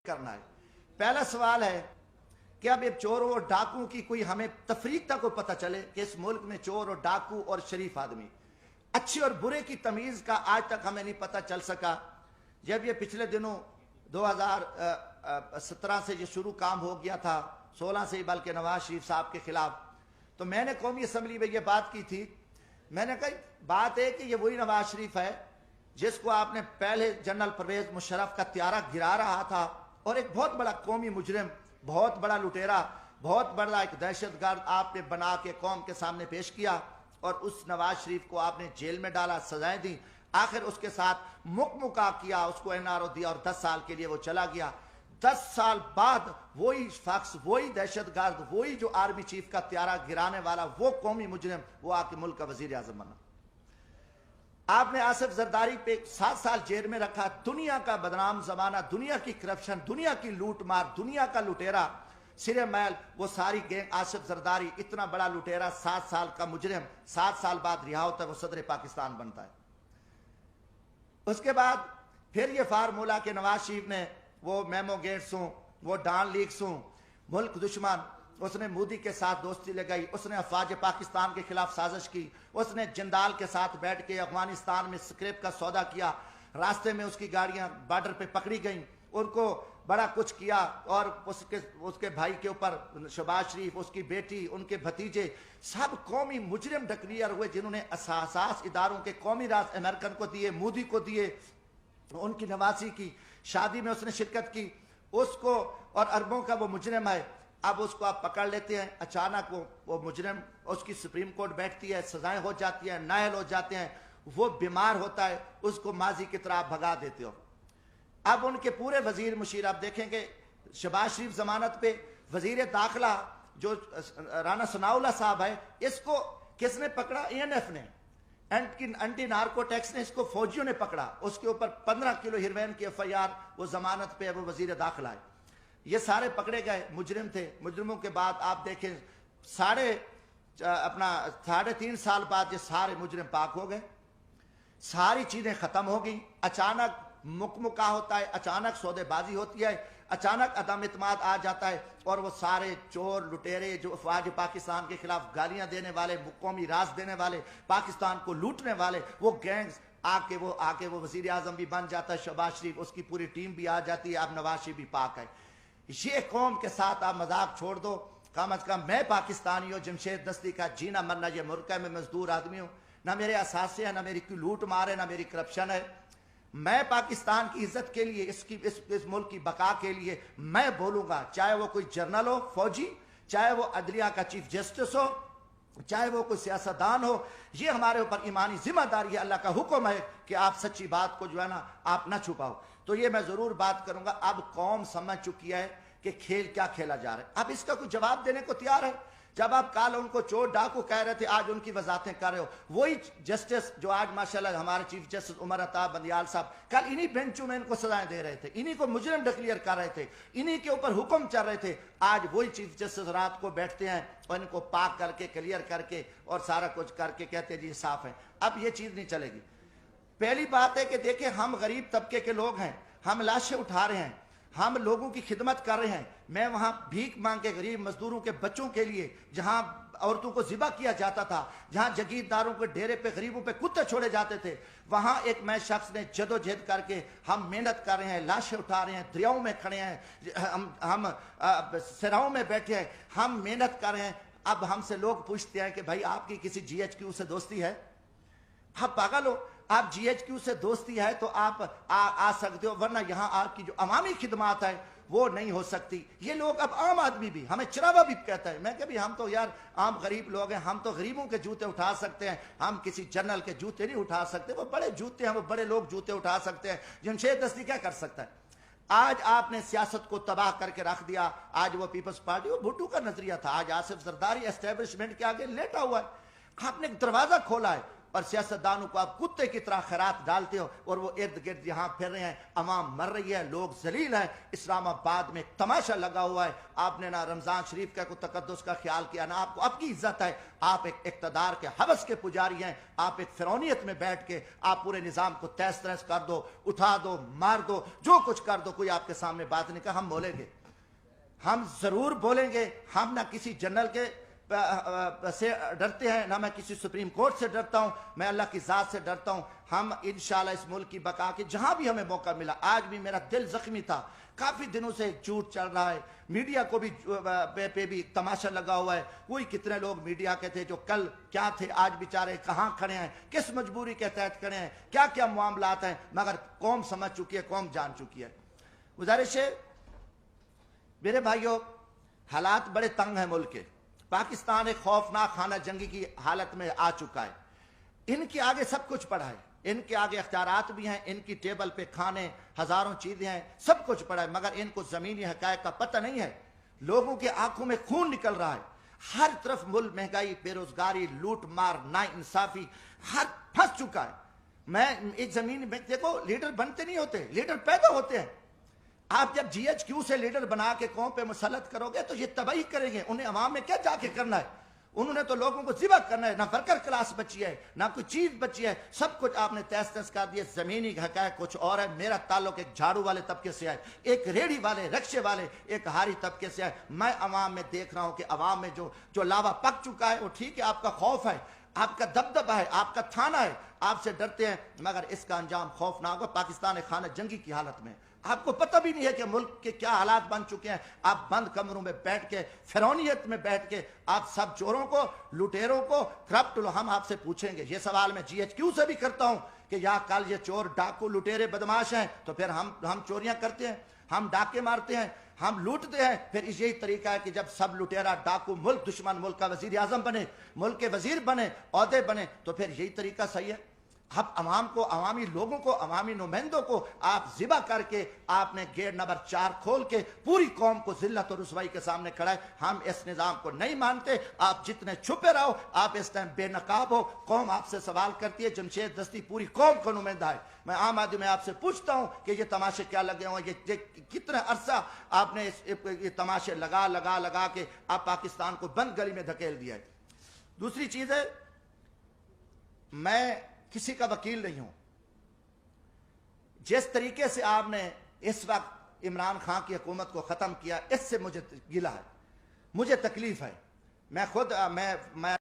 کرنا ہے۔ پہلا سوال ہے کہ اب یہ چوروں اور ڈاکوں کی کوئی ہمیں تفریق تک کو پتہ چلے کہ اس ملک میں چور اور ڈاکو اور شریف آدمی، اچھے اور برے کی تمیز کا آج تک ہمیں نہیں پتہ چل سکا۔ جب یہ پچھلے دنوں 2017 سے یہ شروع کام ہو گیا تھا، 16 سے بلکہ نواز شریف صاحب کے خلاف، تو میں نے قومی اسمبلی میں یہ بات کی تھی، میں نے کہا بات ہے کہ یہ وہی نواز شریف ہے جس کو آپ نے پہلے جنرل پرویز مشرف کا طیارہ گرا رہا تھا اور ایک بہت بڑا قومی مجرم، بہت بڑا لٹیرا، بہت بڑا ایک دہشت گرد آپ نے بنا کے قوم کے سامنے پیش کیا، اور اس نواز شریف کو آپ نے جیل میں ڈالا، سزائیں دیں، آخر اس کے ساتھ مکمکا کیا، اس کو NRO دیا اور 10 سال کے لیے وہ چلا گیا۔ 10 سال بعد وہی شخص، وہی دہشت گرد، وہی جو آرمی چیف کا طیارہ گرانے والا، وہ قومی مجرم، وہ آ کے ملک کا وزیر اعظم بنا۔ آپ نے آصف زرداری پہ 7 سال جیل میں رکھا، دنیا کا بدنام زمانہ، دنیا کی کرپشن، دنیا کی لوٹ مار، دنیا کا لٹیرا، سرے میل، وہ ساری گینگ، آصف زرداری اتنا بڑا لٹیرا، 7 سال کا مجرم، 7 سال بعد رہا ہوتا ہے، وہ صدر پاکستان بنتا ہے۔ اس کے بعد پھر یہ فارمولہ کہ نواز شریف نے وہ میمو گیٹس ہوں، وہ ڈان لیکس ہوں، ملک دشمن، اس نے مودی کے ساتھ دوستی لگائی، اس نے افواج پاکستان کے خلاف سازش کی، اس نے جندال کے ساتھ بیٹھ کے افغانستان میں سکریپ کا سودا کیا، راستے میں اس کی گاڑیاں بارڈر پہ پکڑی گئیں، ان کو بڑا کچھ کیا، اور اس کے بھائی کے اوپر شہباز شریف، اس کی بیٹی، ان کے بھتیجے، سب قومی مجرم ڈکلیئر ہوئے، جنہوں نے حساس اداروں کے قومی راز امریکن کو دیے، مودی کو دیے، ان کی نواسی کی شادی میں اس نے شرکت کی، اس کو اور اربوں کا وہ مجرم ہے۔ اب اس کو آپ پکڑ لیتے ہیں، اچانک وہ مجرم، اس کی سپریم کورٹ بیٹھتی ہے، سزائیں ہو جاتی ہیں، نااہل ہو جاتے ہیں، وہ بیمار ہوتا ہے، اس کو ماضی کی طرح بھگا دیتے ہو۔ اب ان کے پورے وزیر مشیر آپ دیکھیں گے، شہباز شریف ضمانت پہ، وزیر داخلہ جو رانا ثناء اللہ صاحب ہے، اس کو کس نے پکڑا؟ ANF نے، اینٹی نارکو ٹیکس نے، اس کو فوجیوں نے پکڑا، اس کے اوپر 15 کلو ہیروین کی FIR، وہ ضمانت پہ، وہ وزیر داخلہ ہے۔ یہ سارے پکڑے گئے، مجرم تھے۔ مجرموں کے بعد آپ دیکھیں 3.5 سال بعد یہ سارے مجرم پاک ہو گئے، ساری چیزیں ختم ہو گئیں، اچانک مکمکا ہوتا ہے، اچانک سودے بازی ہوتی ہے، اچانک عدم اعتماد آ جاتا ہے، اور وہ سارے چور لٹیرے جو افواج پاکستان کے خلاف گالیاں دینے والے، قومی راز دینے والے، پاکستان کو لوٹنے والے، وہ گینگز آ کے وہ وزیر اعظم بھی بن جاتا ہے، شہباز شریف، اس کی پوری ٹیم بھی آ جاتی ہے، اب نواز شریف بھی پاک ہے۔ یہ قوم کے ساتھ آپ مذاق چھوڑ دو، کم از کم میں پاکستانی ہوں، جمشید دستی کا جینا مرنا یہ ملک ہے، میں مزدور آدمی ہوں، نہ میرے اثاثے ہیں، نہ میری کوئی لوٹ مار ہے، نہ میری کرپشن ہے۔ میں پاکستان کی عزت کے لیے، اس ملک کی بقا کے لیے میں بولوں گا، چاہے وہ کوئی جرنل ہو، فوجی، چاہے وہ عدلیہ کا چیف جسٹس ہو، چاہے وہ کوئی سیاستدان ہو، یہ ہمارے اوپر ایمانی ذمہ داری ہے، اللہ کا حکم ہے کہ آپ سچی بات کو جو ہے نا آپ نہ چھپاؤ۔ تو یہ میں ضرور بات کروں گا، اب قوم سمجھ چکی ہے کہ کھیل کیا کھیلا جا رہا ہے، اب اس کا کوئی جواب دینے کو تیار ہے۔ جب آپ کل ان کو چور ڈاکو کہہ رہے تھے، آج ان کی وضاحتیں کر رہے ہو، وہی جسٹس جو آج ماشاءاللہ ہمارے چیف جسٹس عمر عطا بندیال صاحب کل انہی بینچوں میں ان کو سزائیں دے رہے تھے، انہی کو مجرم ڈکلیئر کر رہے تھے، انہی کے اوپر حکم چل رہے تھے، آج وہی چیف جسٹس رات کو بیٹھتے ہیں اور ان کو پاک کر کے، کلیئر کر کے اور سارا کچھ کر کے کہتے ہیں جی صاف ہے۔ اب یہ چیز نہیں چلے گی۔ پہلی بات ہے کہ دیکھیں، ہم غریب طبقے کے لوگ ہیں، ہم لاشیں اٹھا رہے ہیں، ہم لوگوں کی خدمت کر رہے ہیں۔ میں وہاں بھیک مانگ کے غریب مزدوروں کے بچوں کے لیے، جہاں عورتوں کو ذبح کیا جاتا تھا، جہاں جگیرداروں کے ڈیرے پہ غریبوں پہ کتے چھوڑے جاتے تھے، وہاں ایک میں شخص نے جدوجہد کر کے، ہم محنت کر رہے ہیں، لاشیں اٹھا رہے ہیں، دریاؤں میں کھڑے ہیں، ہم سراؤں میں بیٹھے ہیں، ہم محنت کر رہے ہیں۔ اب ہم سے لوگ پوچھتے ہیں کہ بھائی آپ کی کسی GHQ سے دوستی ہے؟ آپ پاگل ہو؟ آپ GHQ سے دوستی ہے تو آپ آ سکتے ہو، ورنہ یہاں آپ کی جو عوامی خدمات ہے وہ نہیں ہو سکتی۔ یہ لوگ اب عام آدمی بھی ہمیں چراوا بھی کہتا ہے، میں کہ بھی ہم تو یار عام غریب لوگ ہیں، ہم تو غریبوں کے جوتے اٹھا سکتے ہیں، ہم کسی جنرل کے جوتے نہیں اٹھا سکتے، وہ بڑے جوتے ہیں، وہ بڑے لوگ جوتے اٹھا سکتے ہیں، جمشید دستی کیا کر سکتا ہے؟ آج آپ نے سیاست کو تباہ کر کے رکھ دیا۔ آج وہ پیپلز پارٹی، وہ بھٹو کا نظریہ تھا، آج آصف زرداری اسٹیبلشمنٹ کے آگے لیٹا ہوا ہے۔ آپ نے ایک دروازہ کھولا ہے، اور سیاستدانوں کو آپ کتے کی طرح خیرات ڈالتے ہو اور وہ ارد گرد یہاں پھر رہے ہیں، عوام مر رہی ہے، لوگ ذلیل ہیں۔ اسلام آباد میں ایک تماشا لگا ہوا ہے، آپ نے نہ رمضان شریف کا کوئی تقدس کا خیال کیا، نہ آپ کو آپ کی عزت ہے۔ آپ ایک اقتدار کے حوث کے پجاری ہیں، آپ ایک فرعونیت میں بیٹھ کے آپ پورے نظام کو تہس نہس کر دو، اٹھا دو، مار دو، جو کچھ کر دو، کوئی آپ کے سامنے بات نہیں کہا۔ ہم بولیں گے، ہم ضرور بولیں گے، ہم نہ کسی جنرل کے سے ڈرتے ہیں، نہ میں کسی سپریم کورٹ سے ڈرتا ہوں، میں اللہ کی ذات سے ڈرتا ہوں۔ ہم انشاءاللہ اس ملک کی بقا کے جہاں بھی ہمیں موقع ملا، آج بھی میرا دل زخمی تھا، کافی دنوں سے جھوٹ چل رہا ہے، میڈیا کو بھی پہ بھی تماشا لگا ہوا ہے۔ وہی کتنے لوگ میڈیا کے تھے جو کل کیا تھے، آج بیچارے کہاں کھڑے ہیں، کس مجبوری کے تحت کھڑے ہیں، کیا کیا معاملات ہیں، مگر قوم سمجھ چکی ہے، قوم جان چکی ہے۔ گزارش ہے میرے بھائیوں، حالات بڑے تنگ ہیں ملک کے، پاکستان ایک خوفناک خانہ جنگی کی حالت میں آ چکا ہے۔ ان کے آگے سب کچھ پڑا ہے، ان کے آگے اختیارات بھی ہیں، ان کی ٹیبل پہ کھانے ہزاروں چیزیں ہیں، سب کچھ پڑا ہے، مگر ان کو زمینی حقائق کا پتہ نہیں ہے۔ لوگوں کے آنکھوں میں خون نکل رہا ہے، ہر طرف ملک مہنگائی، بے روزگاری، لوٹ مار، نا انصافی، ہر پھنس چکا ہے۔ میں ایک زمین میں دیکھو، لیڈر بنتے نہیں ہوتے، لیڈر پیدا ہوتے ہیں۔ آپ جب جی ایچ کیو سے لیڈر بنا کے قوم پہ مسلط کرو گے تو یہ تباہی کریں گے، انہیں عوام میں کیا جا کے کرنا ہے؟ انہوں نے تو لوگوں کو ذبح کرنا ہے، نہ ورکر کلاس بچی ہے، نہ کوئی چیز بچی ہے، سب کچھ آپ نے تہس نہس کر دیا۔ زمینی حقائق کچھ اور ہے۔ میرا تعلق ایک جھاڑو والے طبقے سے ہے، ایک ریڑھی والے، رکشے والے، ایک ہاری طبقے سے ہے۔ میں عوام میں دیکھ رہا ہوں کہ عوام میں جو لاوا پک چکا ہے، وہ ٹھیک ہے، آپ کا خوف ہے، آپ کا دبدبہ ہے، آپ کا تھانہ ہے، آپ سے ڈرتے ہیں، مگر اس کا انجام خوفناک ہوگا۔ پاکستان ایک خانہ جنگی کی حالت میں، آپ کو پتہ بھی نہیں ہے کہ ملک کے کیا حالات بن چکے ہیں۔ آپ بند کمروں میں بیٹھ کے، فرعونیت میں بیٹھ کے، آپ سب چوروں کو، لٹیروں کو، کرپٹ لو، ہم آپ سے پوچھیں گے۔ یہ سوال میں جی ایچ کیو سے بھی کرتا ہوں کہ یا کل یہ چور، ڈاکو، لٹیرے، بدماش ہیں تو پھر ہم چوریاں کرتے ہیں، ہم ڈاکے مارتے ہیں، ہم لوٹتے ہیں، پھر یہی طریقہ ہے کہ جب سب لٹیرا، ڈاکو، ملک دشمن، ملک کا وزیر اعظم بنے، ملک کے وزیر بنے، عہدے بنے، تو پھر یہی طریقہ صحیح ہے۔ اب عوام کو، عوامی لوگوں کو، عوامی نمائندوں کو آپ ذبح کر کے آپ نے گیٹ نمبر 4 کھول کے پوری قوم کو ذلت اور رسوائی کے سامنے کھڑا ہے۔ ہم اس نظام کو نہیں مانتے، آپ جتنے چھپے رہو، آپ اس ٹائم بے نقاب ہو، قوم آپ سے سوال کرتی ہے۔ جمشید دستی پوری قوم کا نمائندہ ہے۔ میں عام آدمی میں آپ سے پوچھتا ہوں کہ یہ تماشے کیا لگے ہوئے ہیں، یہ کتنا عرصہ آپ نے یہ تماشے لگا کے آپ پاکستان کو بند گلی میں دھکیل دیا ہے۔ دوسری چیز ہے، میں کسی کا وکیل نہیں ہوں، جس طریقے سے آپ نے اس وقت عمران خان کی حکومت کو ختم کیا، اس سے مجھے گلہ ہے، مجھے تکلیف ہے۔ میں خود میں